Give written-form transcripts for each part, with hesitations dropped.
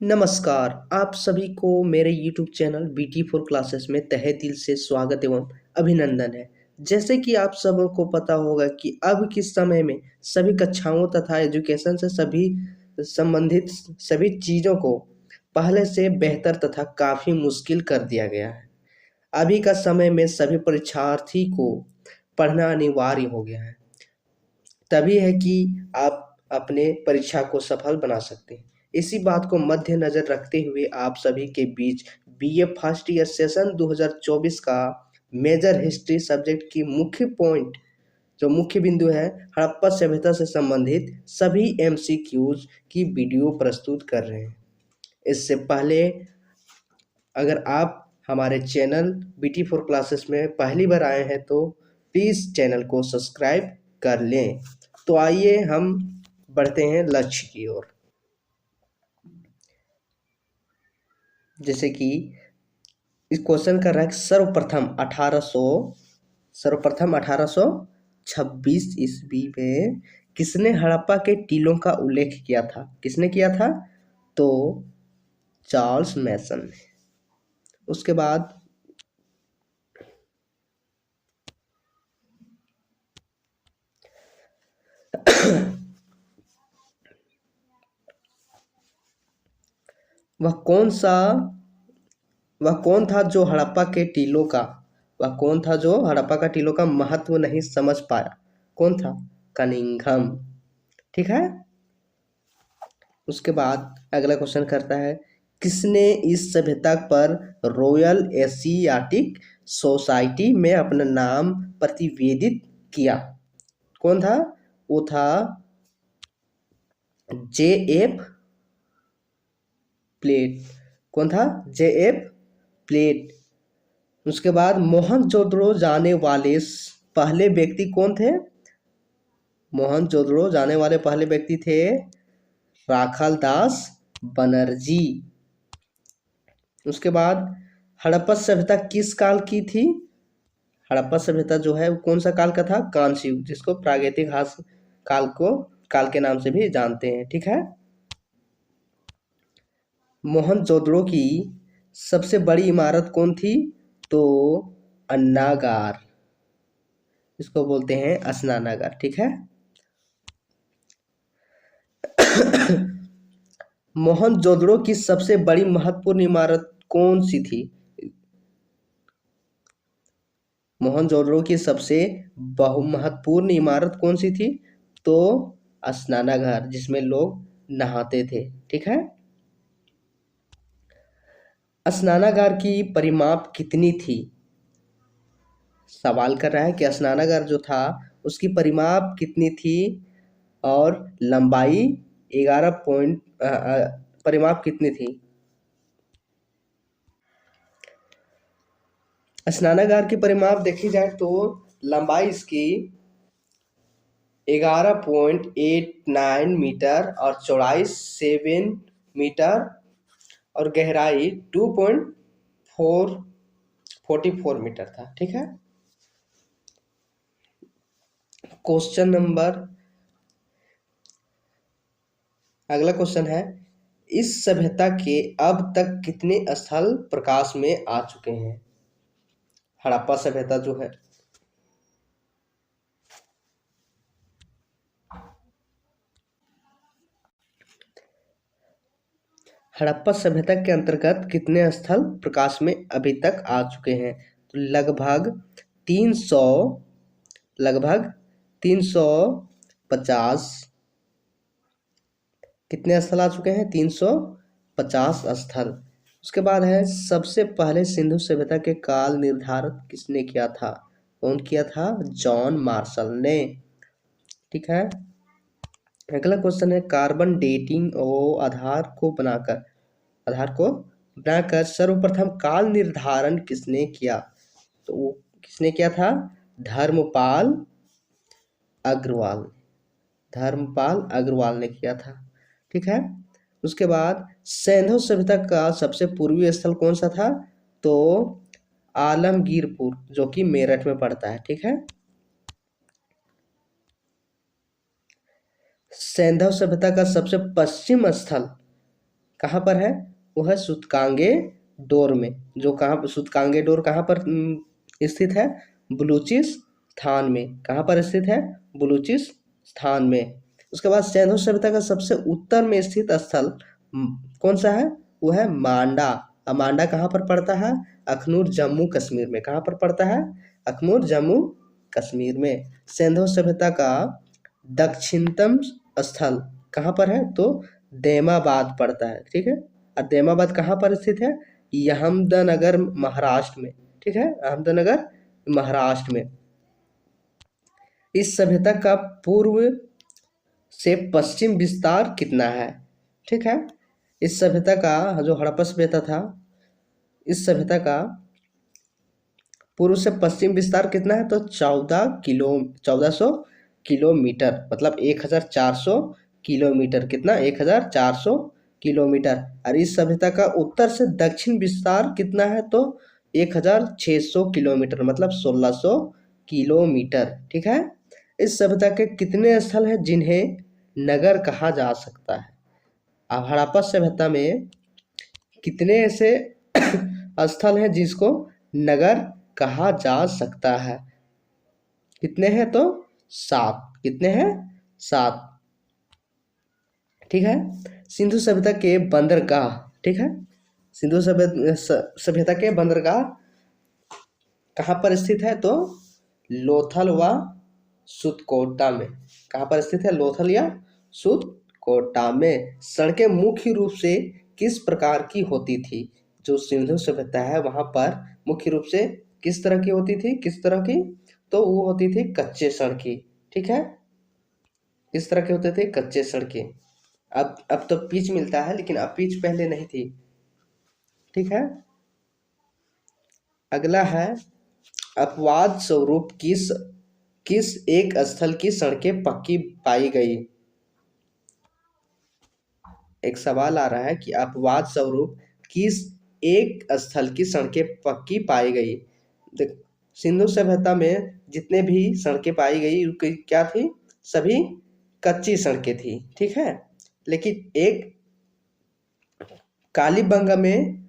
नमस्कार, आप सभी को मेरे YouTube चैनल BT4 क्लासेस में तहे दिल से स्वागत एवं अभिनंदन है। जैसे कि आप सबों को पता होगा कि अब के समय में सभी कक्षाओं तथा एजुकेशन से सभी संबंधित सभी चीज़ों को पहले से बेहतर तथा काफ़ी मुश्किल कर दिया गया है। अभी का समय में सभी परीक्षार्थी को पढ़ना अनिवार्य हो गया है। तभी है कि आप अपने परीक्षा को सफल बना सकते हैं। इसी बात को मद्देनज़र रखते हुए आप सभी के बीच बीए फर्स्ट ईयर सेशन 2024 का मेजर हिस्ट्री सब्जेक्ट की मुख्य पॉइंट जो मुख्य बिंदु है हड़प्पा सभ्यता से संबंधित सभी एमसीक्यूज की वीडियो प्रस्तुत कर रहे हैं। इससे पहले अगर आप हमारे चैनल BT4 क्लासेस में पहली बार आए हैं तो प्लीज़ चैनल को सब्सक्राइब कर लें। तो आइए हम बढ़ते हैं लक्ष्य की ओर। जैसे कि इस क्वेश्चन कर रहा है सर्वप्रथम 1826 ईस्वी में किसने हड़प्पा के टीलों का उल्लेख किया था? किसने किया था? तो चार्ल्स मैसन ने। उसके बाद वह कौन था जो हड़प्पा के टीलों का महत्व नहीं समझ पाया? कौन था? कनिंघम। ठीक है। उसके बाद अगला क्वेश्चन करता है किसने इस सभ्यता पर रॉयल एशियाटिक सोसाइटी में अपना नाम प्रतिवेदित किया? कौन था? वो था J.F. प्लेट। कौन था? J.F. प्लेट। उसके बाद मोहनजोदड़ो जाने वाले पहले व्यक्ति कौन थे? मोहनजोदड़ो जाने वाले पहले व्यक्ति थे राखालदास बनर्जी। उसके बाद हड़प्पा सभ्यता किस काल की थी? हड़प्पा सभ्यता जो है वो कौन सा काल का था? कांस्य युग, जिसको प्रागैतिहास काल के नाम से भी जानते हैं। ठीक है। मोहनजोदड़ो की सबसे बड़ी इमारत कौन थी? तो अन्नागार, इसको बोलते हैं स्नानागार। ठीक है। मोहनजोदड़ो की सबसे बड़ी महत्वपूर्ण इमारत कौन सी थी? मोहनजोदड़ो की सबसे बहुमहत्वपूर्ण इमारत कौन सी थी? तो स्नानागार, जिसमें लोग नहाते थे। ठीक है। स्नानागार की परिमाप कितनी थी? सवाल कर रहा है कि स्नानागार जो था उसकी परिमाप कितनी थी और लंबाई 11 पॉइंट परिमाप कितनी थी? स्नानागार की परिमाप देखी जाए तो लंबाई इसकी 11.89 मीटर और चौड़ाई 7 मीटर और गहराई 2.44 मीटर था। ठीक है। अगला क्वेश्चन है इस सभ्यता के अब तक कितने स्थल प्रकाश में आ चुके हैं? हड़प्पा सभ्यता जो है हड़प्पा सभ्यता के अंतर्गत कितने स्थल प्रकाश में अभी तक आ चुके हैं? तो लगभग 350 कितने स्थल आ चुके हैं? 350 स्थल। उसके बाद है सबसे पहले सिंधु सभ्यता के काल निर्धारित किसने किया था? कौन किया था? जॉन मार्शल ने। ठीक है। अगला क्वेश्चन है कार्बन डेटिंग और आधार को बनाकर सर्वप्रथम काल निर्धारण किसने किया? तो वो किसने किया था? धर्मपाल अग्रवाल ने किया था। ठीक है। उसके बाद सिंधु सभ्यता का सबसे पूर्वी स्थल कौन सा था? तो आलमगीरपुर, जो कि मेरठ में पड़ता है। ठीक है। सिंधु सभ्यता का सबसे पश्चिम स्थल कहाँ पर है? वो है सूतकांगे डोर में। जो कहाँ सूतकांगे डोर कहाँ पर स्थित है? बलूचिस्तान में। कहाँ पर स्थित है? बलूचिस्तान में। उसके बाद सिंधु सभ्यता का सबसे उत्तर में स्थित स्थल कौन सा है? वो है मांडा। अब मांडा कहाँ पर पड़ता है? अखनूर जम्मू कश्मीर में। कहाँ पर पड़ता है? अखनूर जम्मू कश्मीर में। सिंधु सभ्यता का दक्षिणतम स्थल कहाँ पर है? तो देमाबाद पड़ता है। ठीक है। और देमाबाद कहाँ पर स्थित है? अहमदनगर महाराष्ट्र में। ठीक है, अहमदनगर महाराष्ट्र में। इस सभ्यता का पूर्व से पश्चिम विस्तार कितना है? ठीक है। इस सभ्यता का जो हड़प्पा सभ्यता था, इस सभ्यता का पूर्व से पश्चिम विस्तार कितना है? तो 1400 किलोमीटर, मतलब 1400 किलोमीटर। कितना? 1400 किलोमीटर। और इस सभ्यता का उत्तर से दक्षिण विस्तार कितना है? तो 1600 किलोमीटर, मतलब 1600 किलोमीटर। ठीक है। इस सभ्यता के कितने स्थल हैं जिन्हें नगर कहा जा सकता है? अब हड़प्पा सभ्यता में कितने ऐसे स्थल हैं जिसको नगर कहा जा सकता है? कितने हैं? तो 7। कितने हैं? 7। ठीक है। सिंधु सभ्यता के बंदरगाह। ठीक है। सिंधु सभ्यता के बंदरगाह कहाँ पर स्थित है? तो लोथल व सुतकोटा में। कहाँ पर स्थित है? लोथल या सुतकोटा में। सड़कें मुख्य रूप से किस प्रकार की होती थी? जो सिंधु सभ्यता है वहाँ पर मुख्य रूप से किस तरह की होती थी? किस तरह की? तो वो होती थी कच्चे सड़कें। ठीक है। किस तरह के होते थे? कच्चे सड़कें। अब तो पिच मिलता है, लेकिन अब पिच पहले नहीं थी। ठीक है। अगला है अपवाद स्वरूप किस किस एक स्थल की सड़कें पक्की पाई गई? एक सवाल आ रहा है कि अपवाद स्वरूप किस एक स्थल की सड़कें पक्की पाई गई? सिंधु सभ्यता में जितने भी सड़कें पाई गई क्या थी? सभी कच्ची सड़कें थी। ठीक है। लेकिन एक कालीबंगा में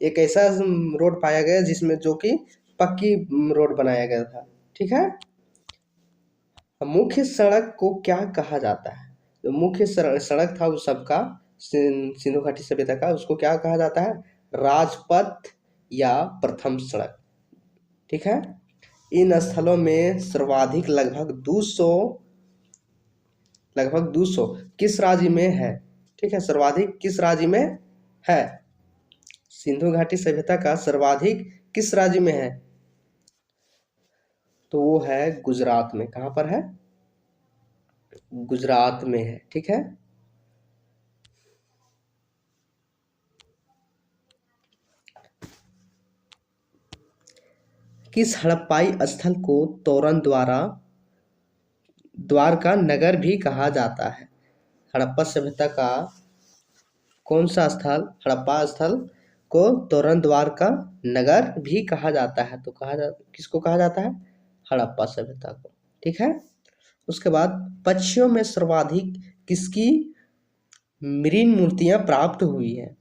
एक ऐसा रोड पाया गया जिसमें जो कि पक्की रोड बनाया गया था। ठीक है। मुख्य सड़क को क्या कहा जाता है? जो मुख्य सड़क था उस सबका, सिंधु घाटी सभ्यता का, उसको क्या कहा जाता है? राजपथ या प्रथम सड़क। ठीक है। इन स्थलों में सर्वाधिक लगभग 200 किस राज्य में है? ठीक है। सर्वाधिक किस राज्य में है? सिंधु घाटी सभ्यता का सर्वाधिक किस राज्य में है? तो वो है गुजरात में। कहाँ पर है? गुजरात में है। ठीक है। किस हड़प्पाई स्थल को तोरण द्वार का नगर भी कहा जाता है? हड़प्पा सभ्यता का कौन सा स्थल, हड़प्पा स्थल को तोरण द्वार का नगर भी कहा जाता है? तो किसको कहा जाता है? हड़प्पा सभ्यता को। ठीक है। उसके बाद पक्षियों में सर्वाधिक किसकी मृन मूर्तियां प्राप्त हुई है?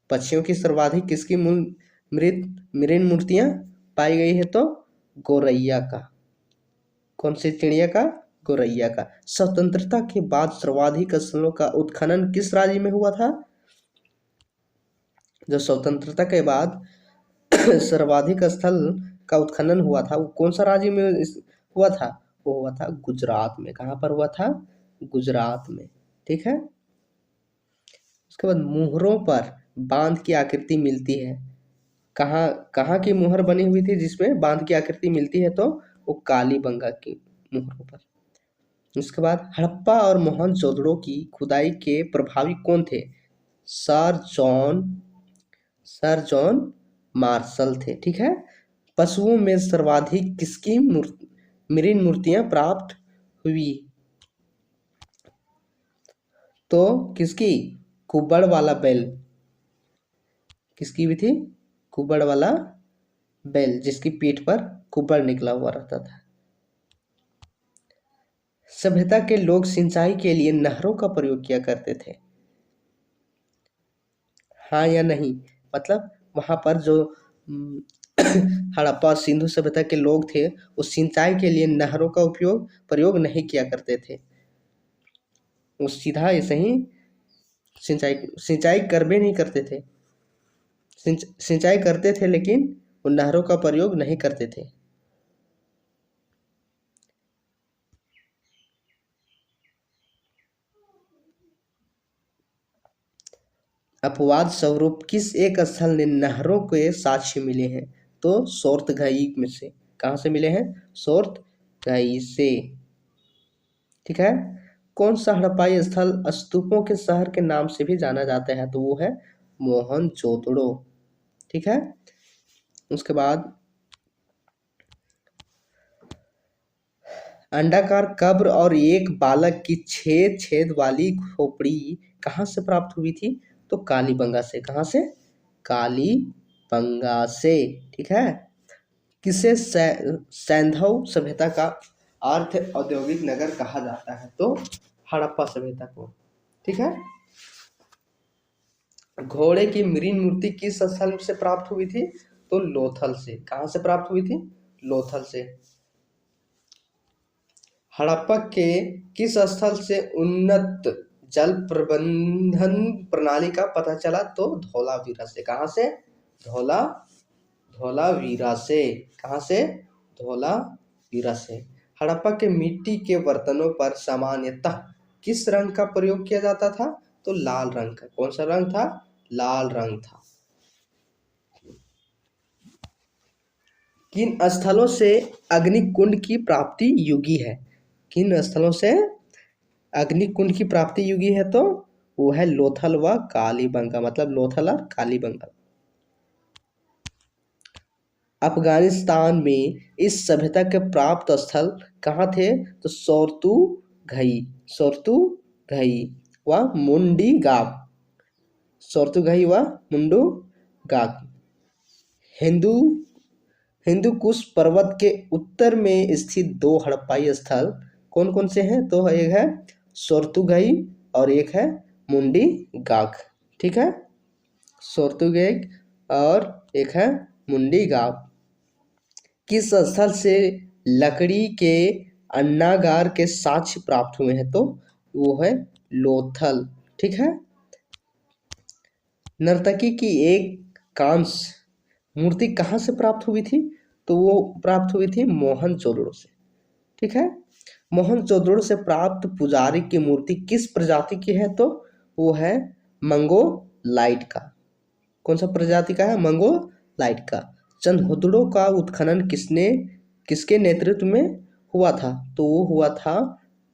पक्षियों की सर्वाधिक किसकी मृन मूर्तियां पाई गई है? तो गोरैया का। कौन सी चिड़िया का? गोरैया का। स्वतंत्रता के बाद सर्वाधिक स्थलों का उत्खनन किस राज्य में हुआ था? जो स्वतंत्रता के बाद सर्वाधिक स्थल का उत्खनन हुआ था वो कौन सा राज्य में हुआ था? वो हुआ था गुजरात में। कहाँ पर हुआ था? गुजरात में। ठीक है। उसके बाद मुहरों पर बांध की आकृति मिलती है। कहाँ कहाँ की मुहर बनी हुई थी जिसमें बांध की आकृति मिलती है? तो वो कालीबंगा की मुहरों पर। उसके बाद हड़प्पा और मोहनजोदड़ो की खुदाई के प्रभावी कौन थे? सर जॉन मार्शल थे। ठीक है। पशुओं में सर्वाधिक किसकी मृन मूर्तियां प्राप्त हुई? तो किसकी? कुब्बड़ वाला बैल। किसकी भी थी? कुब्बड़ वाला बैल, जिसकी पीठ पर कुब्बड़ निकला हुआ रहता था। सभ्यता के लोग सिंचाई के लिए नहरों का प्रयोग किया करते थे। हाँ या नहीं? मतलब वहाँ पर जो उम, हड़प्पा और सिंधु सभ्यता के लोग थे, वो सिंचाई के लिए नहरों का प्रयोग नहीं किया करते थे। वो सीधा ऐसे ही सिंचाई सिंचाई करबे नहीं करते थे। सिंचाई करते थे लेकिन वो नहरों का प्रयोग नहीं करते थे। अपवाद स्वरूप किस एक स्थल ने नहरों के साक्ष्य मिले हैं? तो सोर्तघाई में से। कहाँ से मिले हैं? सोर्तघाई से। ठीक है। कौन सा हड़प्पाई स्थल स्तूपों के शहर के नाम से भी जाना जाता है? तो वो है मोहनजोदड़ो। ठीक है। उसके बाद अंडाकार कब्र और एक बालक की छेद छेद वाली खोपड़ी कहाँ से प्राप्त हुई थी? तो कालीबंगा से। कहाँ से? कालीबंगा से। ठीक है। किसे सैंधव सभ्यता का अर्थ औद्योगिक नगर कहा जाता है? तो हड़प्पा सभ्यता को। ठीक है। घोड़े की मृण मूर्ति किस स्थल से प्राप्त हुई थी? तो लोथल से। कहाँ से प्राप्त हुई थी? लोथल से। हड़प्पा के किस स्थल से उन्नत जल प्रबंधन प्रणाली का पता चला? तो धौलावीरा से। कहाँ से? धौला धौलावीरा से। कहाँ से? धौलावीरा से। हड़प्पा के मिट्टी के बर्तनों पर सामान्यतः किस रंग का प्रयोग किया जाता था? तो लाल रंग का। कौन सा रंग था? लाल रंग था। किन स्थलों से अग्निकुंड की प्राप्ति युगी है? किन स्थलों से अग्निकुंड की प्राप्ति युगी है? तो वो है लोथल व कालीबंगा। मतलब लोथल और कालीबंगा। अफगानिस्तान में इस सभ्यता के प्राप्त स्थल कहाँ थे? तो सोर्तु घई व मुंडी गाप। सोर्तु घई व मुंडू गाप। हिंदू हिंदू कुश पर्वत के उत्तर में स्थित दो हड़प्पाई स्थल कौन कौन से हैं? तो एक है सोर्तुगाई और एक है मुंडी गाक। ठीक है। सोर्तुगेग और एक है मुंडी गाक। किस स्थल से लकड़ी के अन्नागार के साक्ष्य प्राप्त हुए हैं? तो वो है लोथल। ठीक है। नर्तकी की एक कांस्य मूर्ति कहाँ से प्राप्त हुई थी? तो वो प्राप्त हुई थी मोहनजोदड़ो से। ठीक है। मोहनजोदड़ो से प्राप्त पुजारी की मूर्ति किस प्रजाति की है? तो वो है मंगोलाइट का। कौन सा प्रजाति का है? मंगोलाइट का। चंदहुदड़ो का उत्खनन किसके नेतृत्व में हुआ था? तो वो हुआ था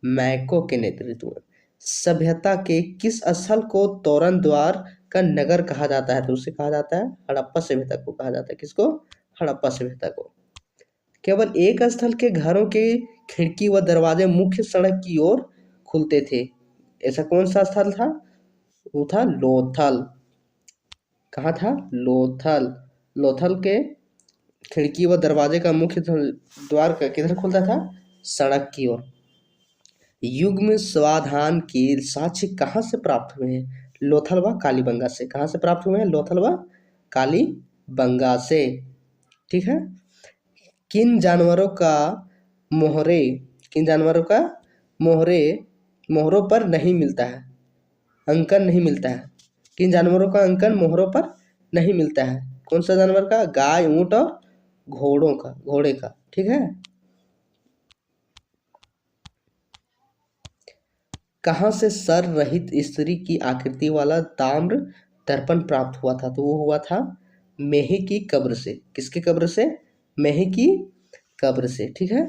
मैको के नेतृत्व में। सभ्यता के किस स्थल को तोरण द्वार का नगर कहा जाता है? तो उसे कहा जाता है हड़प्पा सभ्यता को कहा जाता है। किसको? हड़प्पा सभ्यता को। केवल एक स्थल के घरों के खिड़की व दरवाजे मुख्य सड़क की ओर खुलते थे। ऐसा कौन सा स्थल था? वो था लोथल। कहाँ था? लोथल। लोथल के खिड़की व दरवाजे का मुख्य द्वार किधर खुलता था? सड़क की ओर। युग्म स्वाधान के साक्ष्य कहाँ से प्राप्त हुए हैं? लोथल व कालीबंगा से। कहाँ से प्राप्त हुए हैं? लोथल व कालीबंगा से। ठीक है। किन जानवरों का मोहरे किन जानवरों का मोहरे मोहरों पर नहीं मिलता है? अंकन नहीं मिलता है। किन जानवरों का अंकन मोहरों पर नहीं मिलता है? कौन सा जानवर का? गाय, ऊंट और घोड़े का। ठीक है। कहाँ से सर रहित स्त्री की आकृति वाला ताम्र दर्पण प्राप्त हुआ था? तो वो हुआ था मेही की कब्र से। किसकी कब्र से? मेही की कब्र से। ठीक है।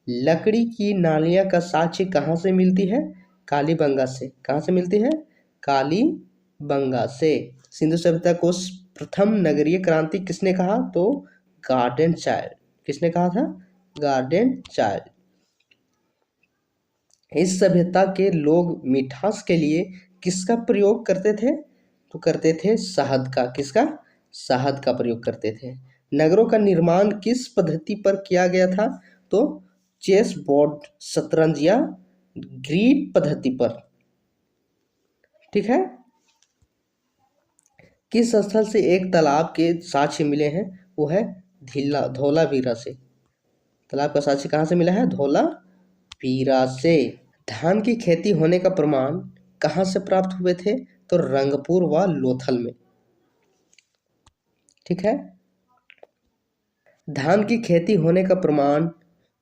लकड़ी की नालियां का साक्ष्य कहाँ से मिलती है? कालीबंगा से। कहाँ से मिलती है? कालीबंगा से। सिंधु सभ्यता को प्रथम नगरीय क्रांति किसने कहा? तो गार्डन चाइल्ड। किसने कहा था? Garden child. इस सभ्यता के लोग मिठास के लिए किसका प्रयोग करते थे? तो करते थे शहद का। किसका? शहद का प्रयोग करते थे। नगरों का निर्माण किस पद्धति पर किया गया था? तो चेस बोर्ड, शतरंज या ग्रीड पद्धति पर। ठीक है। किस स्थल से एक तालाब के साक्ष्य मिले हैं? वो है धौलावीरा से। तालाब का साक्ष्य कहाँ से मिला है? धौलावीरा से। धान की खेती होने का प्रमाण कहाँ से प्राप्त हुए थे? तो रंगपुर व लोथल में। ठीक है। धान की खेती होने का प्रमाण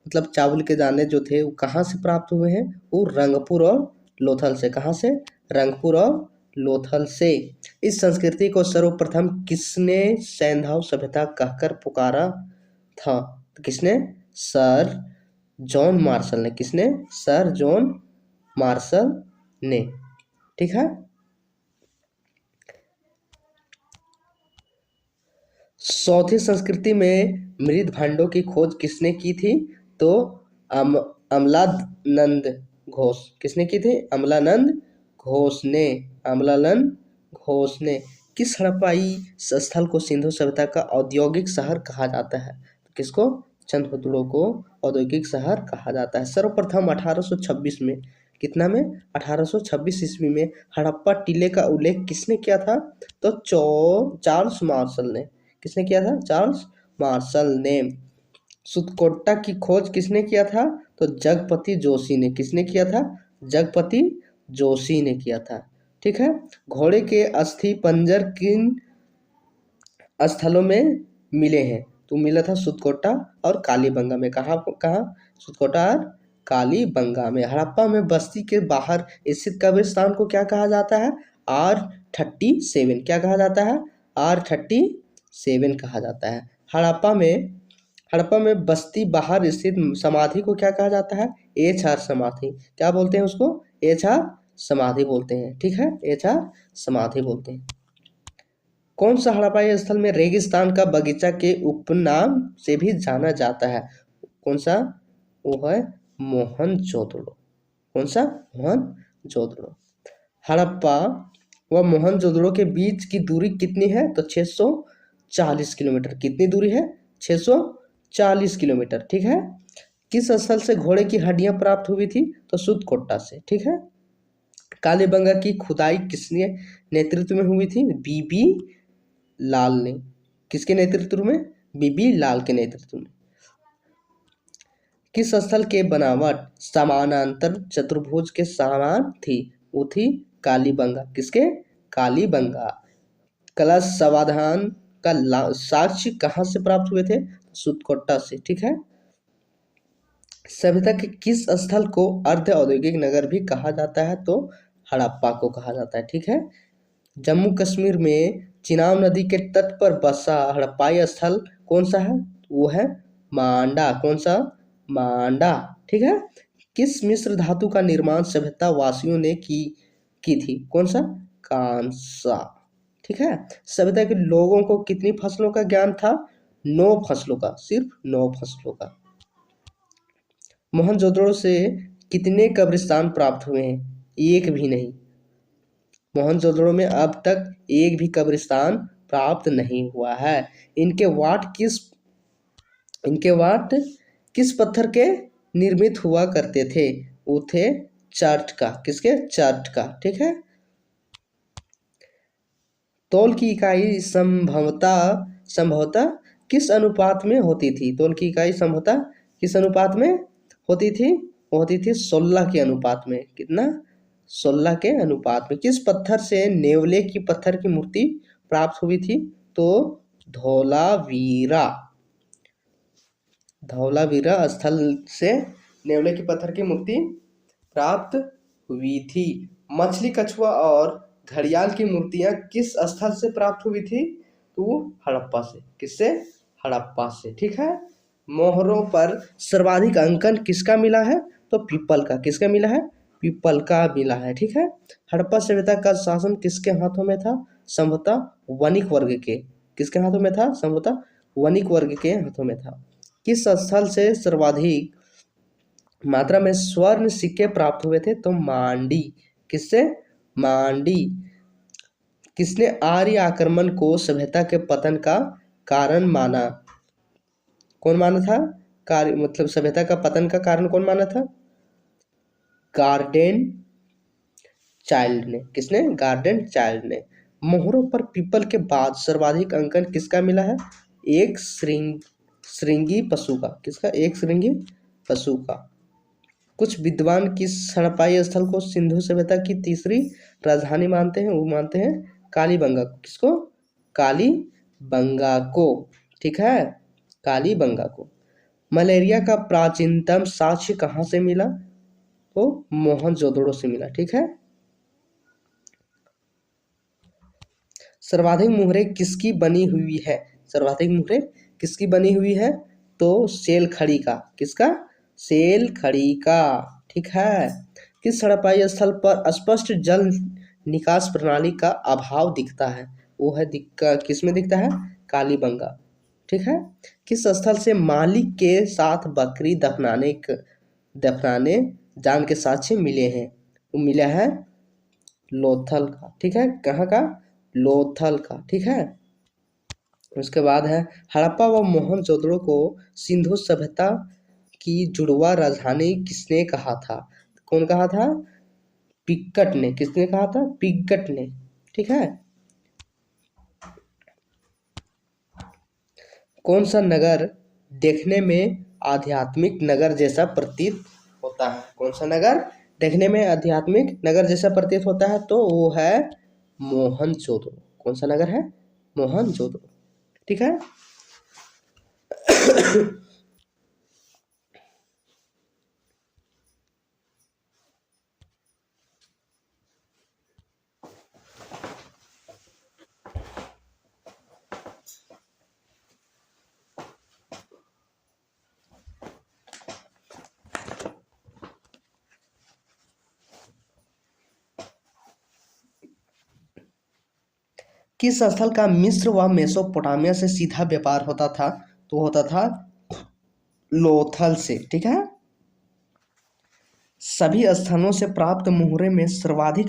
मतलब चावल के दाने जो थे वो कहाँ से प्राप्त हुए हैं? वो रंगपुर और लोथल से। कहाँ से? रंगपुर और लोथल से। इस संस्कृति को सर्वप्रथम किसने सैंधव सभ्यता कहकर पुकारा था? तो किसने? सर जॉन मार्शल ने। किसने? सर जॉन मार्शल ने। ठीक है। चौथी संस्कृति में मृद भांडों की खोज किसने की थी? तो अम अमलानंद घोष। किसने की थी? अमलानंद घोष ने। अमलानंद घोष ने। किस हड़प्पाई स्थल को सिंधु सभ्यता का औद्योगिक शहर कहा जाता है? तो किसको? चंद्रपुर को औद्योगिक शहर कहा जाता है। सर्वप्रथम 1826 में, कितना में? 1826 ईस्वी में हड़प्पा टीले का उल्लेख किसने किया था? तो चार्ल्स मार्शल ने। किसने किया था? चार्ल्स मार्शल ने। सुतकोट्टा की खोज किसने किया था? तो जगपति जोशी ने। किसने किया था? जगपति जोशी ने किया था। ठीक है। घोड़े के अस्थि पंजर किन स्थलों में मिले हैं? तो मिला था सुतकोट्टा और कालीबंगा में। कहाँ कहाँ? सुतकोट्टा और कालीबंगा में। हड़प्पा में बस्ती के बाहर स्थित कब्रिस्तान को क्या कहा जाता है? R37। क्या कहा जाता है? R37 कहा जाता है। हड़प्पा में बस्ती बाहर स्थित समाधि को क्या कहा जाता है? HR समाधि। क्या बोलते हैं उसको? HR समाधि बोलते हैं। ठीक है। HR समाधि बोलते हैं। कौन सा हड़प्पाई स्थल में रेगिस्तान का बगीचा के उपनाम से भी जाना जाता है? कौन सा? वो है मोहनजोदड़ो। कौन सा? मोहनजोदड़ो। हड़प्पा व मोहनजोदड़ो के बीच की दूरी कितनी है? तो 640 किलोमीटर। कितनी दूरी है? 640 किलोमीटर। ठीक है। किस स्थल से घोड़े की हड्डियां प्राप्त हुई थी? तो सुतकोट्टा से। ठीक है। कालीबंगा की खुदाई किसने नेतृत्व में हुई थी? बीबी लाल ने। किसके नेतृत्व में? बीबी लाल के नेतृत्व में। किस स्थल के बनावट समानांतर चतुर्भुज के समान थी? वो थी कालीबंगा। किसके? कालीबंगा। कलश समाधान का साक्ष्य कहाँ से प्राप्त हुए थे? सुतकोट्टा से। ठीक है। सभ्यता के किस स्थल को अर्ध औद्योगिक नगर भी कहा जाता है? तो हड़प्पा को कहा जाता है। ठीक है। जम्मू कश्मीर में चिनाब नदी के तट पर बसा हड़प्पाई स्थल कौन सा है? वो है मांडा। कौन सा? मांडा। ठीक है। किस मिश्र धातु का निर्माण सभ्यता वासियों ने की थी? कौन सा? कांसा। ठीक है। सभ्यता के लोगों को कितनी फसलों का ज्ञान था? 9 फसलों का। सिर्फ 9 फसलों का। मोहनजोदड़ो से कितने कब्रिस्तान प्राप्त हुए हैं? एक भी नहीं। मोहनजोदड़ो में अब तक एक भी कब्रिस्तान प्राप्त नहीं हुआ है। इनके वाट किस पत्थर के निर्मित हुआ करते थे? वो थे चर्च का। किसके? चर्च का। ठीक है। तौल की इकाई संभवतः किस अनुपात में होती थी? तौल की इकाई संभवतः किस अनुपात में होती थी? वो होती थी 16 के अनुपात में। कितना? 16 के अनुपात में। किस पत्थर से नेवले की पत्थर की मूर्ति प्राप्त हुई थी? तो धौलावीरा स्थल से नेवले की पत्थर की मूर्ति प्राप्त हुई थी। मछली, कछुआ और घड़ियाल की मूर्तियां किस स्थल से प्राप्त हुई थी? तो हड़प्पा से। किससे? हड़प्पा से। ठीक है। मोहरों पर सर्वाधिक अंकन किसका मिला है? तो पीपल का। किसका मिला है? पीपल का मिला है। ठीक है। हड़प्पा सभ्यता का शासन किसके हाथों में था? संभवतः वणिक वर्ग के। किसके हाथों में था? संभवतः वणिक वर्ग के हाथों में था। किस स्थल से सर्वाधिक मात्रा में स्वर्ण सिक्के प्राप्त हुए थे? तो मांडी। किससे? मांडी। किसने आर्य आक्रमण को सभ्यता के पतन का कारण माना? कौन माना था? कार्य मतलब सभ्यता का पतन का कारण कौन माना था? गार्डन चाइल्ड ने। किसने? गार्डन चाइल्ड ने। मोहरों पर पीपल के बाद सर्वाधिक अंकन किसका मिला है? एक श्रृंगी पशु का। किसका? एक श्रृंगी पशु का। कुछ विद्वान किस हड़प्पाई स्थल को सिंधु सभ्यता की तीसरी राजधानी मानते हैं? वो मानते हैं कालीबंगा को। किसको? कालीबंगा को। ठीक है, कालीबंगा को। मलेरिया का प्राचीनतम साक्ष्य कहाँ से मिला? तो मोहनजोदड़ो से मिला। ठीक है। सर्वाधिक मुहरें किसकी बनी हुई है? सर्वाधिक मुहरें किसकी बनी हुई है? तो सेल खड़ी का। किसका? सेल खड़ी का। ठीक है। किस हड़प्पाई स्थल पर स्पष्ट जल निकास प्रणाली का अभाव दिखता है? वो है किस में दिखता है? कालीबंगा। ठीक है। किस स्थल से मालिक के साथ बकरी दफनाने जान के साक्ष्य मिले हैं? वो मिला है लोथल का। ठीक है, कहाँ का? लोथल का। ठीक है। उसके बाद है हड़प्पा व मोहनजोदड़ो को सिंधु सभ्यता की जुड़वा राजधानी किसने कहा था? कौन कहा था? पिक्कट ने। किसने कहा था? पिक्कट ने। ठीक है। कौन सा नगर देखने में आध्यात्मिक नगर जैसा प्रतीत होता है? कौन सा नगर देखने में आध्यात्मिक नगर जैसा प्रतीत होता है? तो वो है मोहनजोदड़ो। कौन सा नगर है? मोहनजोदड़ो। ठीक है। किस स्थल का मिस्र व मेसोपोटामिया से सीधा व्यापार होता था? तो होता था लोथल से। ठीक है। सभी स्थानों से प्राप्त मुहरें में सर्वाधिक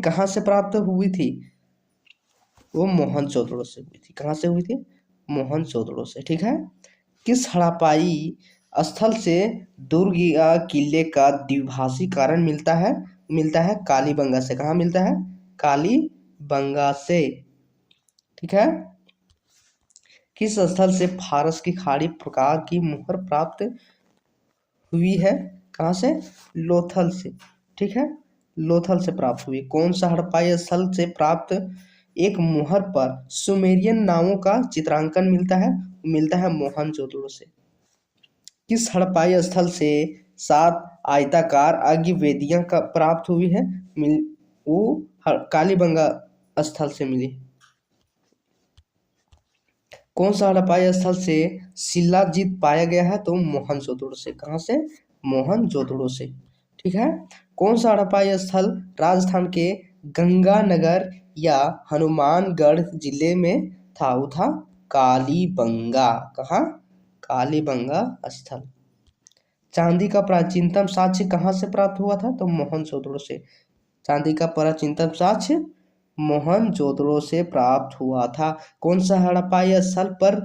कहाँ से प्राप्त हुई थी? वो मोहनजोदड़ो से हुई थी। कहाँ से हुई थी? मोहनजोदड़ो से। ठीक है। किस हड़प्पाई स्थल से दुर्ग या किले का द्विभाषी कारण मिलता है कालीबंगा से। कहाँ मिलता है? कालीबंगा से। ठीक है। किस स्थल से फारस की खाड़ी प्रकार की मुहर प्राप्त हुई है? कहाँ से? लोथल से। ठीक है, लोथल से प्राप्त हुई। कौन सा हड़प्पाई स्थल से प्राप्त एक मुहर पर सुमेरियन नामों का चित्रांकन मिलता है मोहनजोदड़ो से। किस हड़प्पाई स्थल से 7 आयताकार अग्निवेदियां का प्राप्त हुई है? वो कालीबंगा स्थल से मिली। कौन सा हड़प्पाई स्थल से शिलाजीत पाया गया है? तो मोहनजोदड़ो से। कहाँ से? मोहनजोदड़ो से। ठीक है। कौन सा हड़प्पाई स्थल राजस्थान के गंगानगर या हनुमानगढ़ जिले में था? वो था कालीबंगा। कहाँ? कालीबंगा स्थल। चांदी का प्राचीनतम साक्ष्य कहाँ से प्राप्त हुआ था? तो मोहनजोदड़ो से। चांदी का प्राचीनतम साक्ष्य मोहनजोदड़ो से प्राप्त हुआ था। कौन सा हड़प्पाई स्थल पर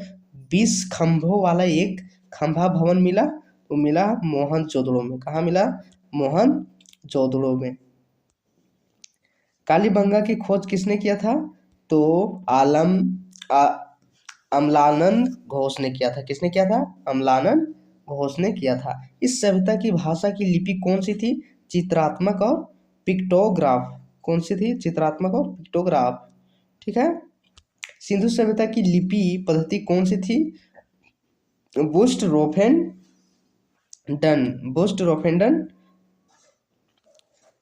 20 खंभों वाला एक खंभा भवन मिला? वो मिला मोहनजोदड़ो में। कहाँ मिला? मोहनजोदड़ो में। कालीबंगा की खोज किसने किया था? तो अमलानंद घोष ने किया था। किसने किया था? अमलानंद घोष ने किया था। इस सभ्यता की भाषा की लिपि कौन सी थी? चित्रात्मक और पिक्टोग्राफ। कौन सी थी? चित्रात्मक और पिक्टोग्राफ। ठीक है। सिंधु सभ्यता की लिपि पद्धति कौन सी थी? बुस्ट रोफेंडन।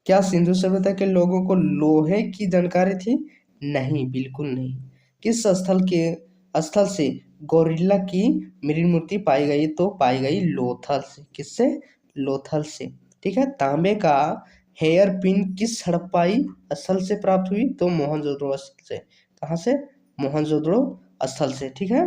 क्या सिंधु सभ्यता के लोगों को लोहे की जानकारी थी? नहीं, बिल्कुल नहीं। किस स्थल से गोरिल्ला की मृत मूर्ति पाई गई? तो पाई गई लोथल से। किससे? लोथल से। ठीक है। तांबे का हेयर पिन किस हड़प्पाई स्थल से प्राप्त हुई? तो मोहनजोदड़ो स्थल से। कहाँ से? मोहनजोदड़ो स्थल से। ठीक है।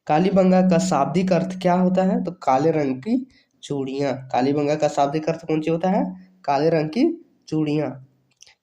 कालीबंगा का शाब्दिक अर्थ क्या होता है? तो काले रंग की चूड़ियाँ। कालीबंगा का शाब्दिक अर्थ कौन सी होता है? काले रंग की चूड़ियाँ।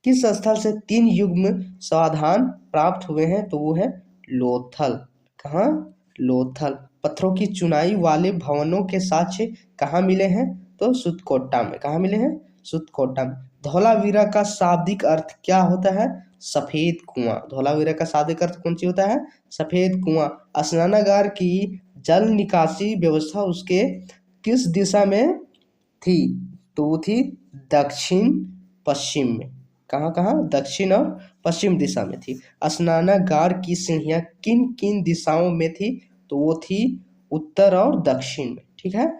किस स्थल से 3 युग्म समाधान प्राप्त हुए हैं? तो वो है लोथल। कहाँ? लोथल। पत्थरों की चुनाई वाले भवनों के साक्ष्य कहाँ मिले हैं? तो सुतकोट्टा में। कहाँ मिले हैं? सुतकोट्टा में। धौलावीरा का शाब्दिक अर्थ क्या होता है? सफेद कुआं। धौलावीरा का शाब्दिक अर्थ कौन सी होता है? सफेद कुआं। स्नानागार की जल निकासी व्यवस्था उसके किस दिशा में थी? तो वो थी दक्षिण पश्चिम में। कहाँ कहाँ? दक्षिण और पश्चिम दिशा में थी। स्नानागार की सीढ़ियाँ किन किन दिशाओं में थी? तो वो थी उत्तर और दक्षिण में। ठीक है।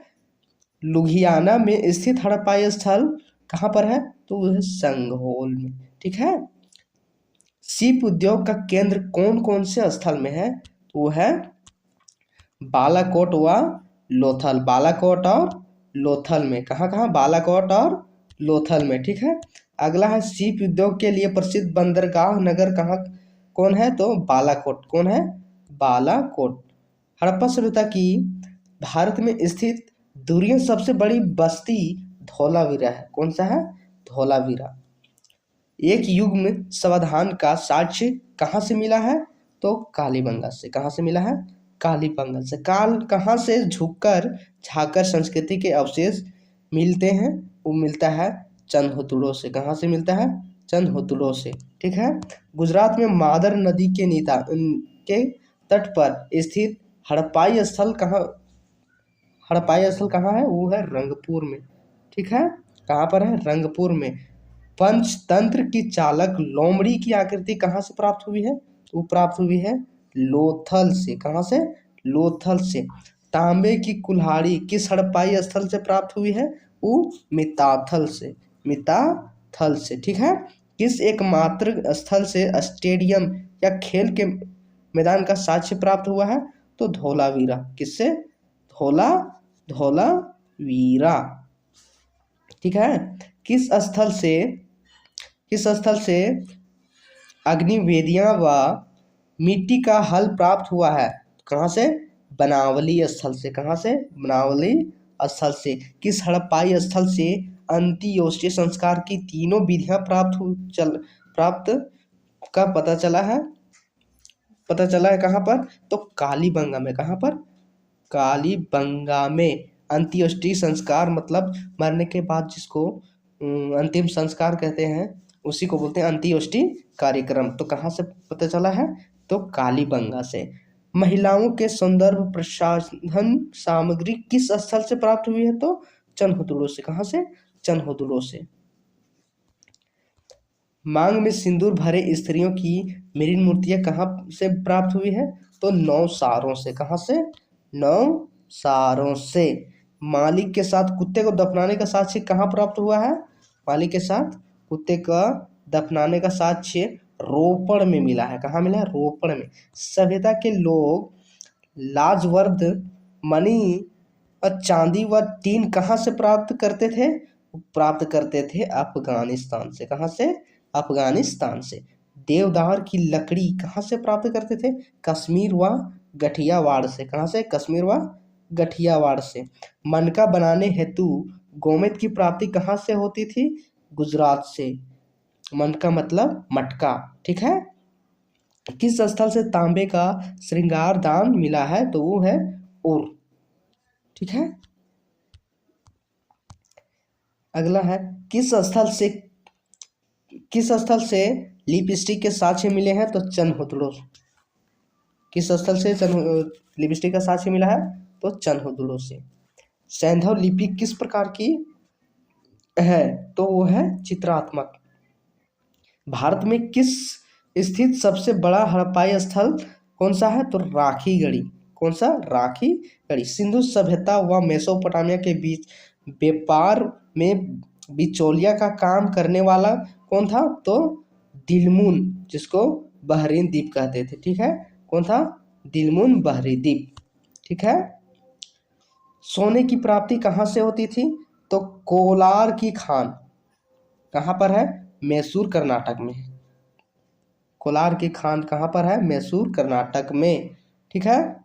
लुधियाना में स्थित हड़प्पा स्थल कहाँ पर है? तो वो है संघोल में। ठीक है। सीप उद्योग का केंद्र कौन कौन से स्थल में है? तो वो है बालाकोट व लोथल। बालाकोट और लोथल में। कहाँ कहाँ? बालाकोट और लोथल में। ठीक है। अगला है सीप उद्योग के लिए प्रसिद्ध बंदरगाह नगर कहाँ कौन है? तो बालाकोट। कौन है? बालाकोट। हड़प्पा सभ्यता की भारत में स्थित दूसरी सबसे बड़ी बस्ती धौलावीरा है। कौन सा है? धौलावीरा। एक युग्म समाधान का साक्ष्य कहाँ से मिला है? तो कालीबंगा से। कहाँ से मिला है? कालीबंगा से। काल कहाँ से झुककर झाकर संस्कृति के अवशेष मिलते हैं? वो मिलता है चंदहोतुड़ो से। कहाँ से मिलता है? चंदहोतुड़ो से। ठीक है। गुजरात में मादर नदी के तट पर स्थित हड़प्पाई स्थल कहाँ है? वो है रंगपुर में। ठीक है। कहाँ पर है? रंगपुर में। पंचतंत्र की चालक लोमड़ी की आकृति कहाँ से प्राप्त हुई है? तो वो प्राप्त हुई है लोथल से। कहाँ से? लोथल से। तांबे की कुल्हाड़ी किस हड़प्पाई स्थल से प्राप्त हुई है? वो मिताथल से। मिताथल से। ठीक है। किस एकमात्र स्थल से स्टेडियम या खेल के मैदान का साक्ष्य प्राप्त हुआ है? तो धौलावीरा। किससे? धौलावीरा। ठीक है। किस स्थल से अग्निवेदियां व मिट्टी का हल प्राप्त हुआ है? कहाँ से? बनावली स्थल से। कहाँ से? बनावली स्थल से। किस हड़प्पाई स्थल से अंत्योष्टि संस्कार की तीनों विधियां प्राप्त का पता चला है? कहाँ पर? तो कालीबंगा में। कहाँ पर? कालीबंगा में। अंत्योष्टि संस्कार मतलब मरने के बाद जिसको अंतिम संस्कार कहते हैं उसी को बोलते हैं अंत्योष्टि कार्यक्रम। तो कहाँ से पता चला है? तो कालीबंगा से। महिलाओं के संदर्भ प्रसाधन सामग्री किस स्थल से प्राप्त हुई है? तो चंदहोतुड़ो से। कहाँ से? चंदहोतुड़ो से। मांग में सिंदूर भरे स्त्रियों की मृण मूर्तियां कहाँ से प्राप्त हुई है? तो नौसारों से। कहाँ से? नौसारों से। मालिक के साथ कुत्ते को दफनाने का साक्ष्य कहाँ प्राप्त हुआ है? मालिक के साथ कुत्ते का दफनाने का साक्ष्य रोपड़ में मिला है। कहाँ मिला है? रोपड़ में। सभ्यता के लोग लाजवर्द मणि और चांदी व टीन कहाँ से प्राप्त करते थे? प्राप्त करते थे अफगानिस्तान से। कहाँ से? अफगानिस्तान से। देवदार की लकड़ी कहाँ से प्राप्त करते थे? कश्मीर व गठियावाड़ से। कहाँ से? कश्मीर व गठियावाड़ से। मनका बनाने हेतु गोमेद की प्राप्ति कहाँ से होती थी? गुजरात से। मनका मतलब मटका। ठीक है। किस स्थल से तांबे का श्रृंगार दान मिला है? तो वो है उर। ठीक है। अगला है किस स्थल से लिपस्टिक के साक्ष्य मिले हैं? तो चंदहोतुड़ो। किस स्थल से लिपस्टिक का साक्ष्य मिला है? तो चंदहोतुड़ो से। सैंधव लिपि किस प्रकार की है? तो वो है चित्रात्मक। भारत में किस स्थित सबसे बड़ा हड़प्पाई स्थल कौन सा है? तो राखीगढ़ी। कौन सा? राखीगढ़ी। सिंधु सभ्यता व मेसोपोटामिया के बीच व्यापार में बिचौलिया का काम करने वाला कौन था? तो दिलमुन, जिसको बहरीन द्वीप कहते थे। ठीक है। कौन था? दिलमुन बहरी द्वीप। ठीक है। सोने की प्राप्ति कहाँ से होती थी? तो कोलार की खान कहाँ पर है? मैसूर कर्नाटक में। कोलार की खान कहाँ पर है? मैसूर कर्नाटक में। ठीक है।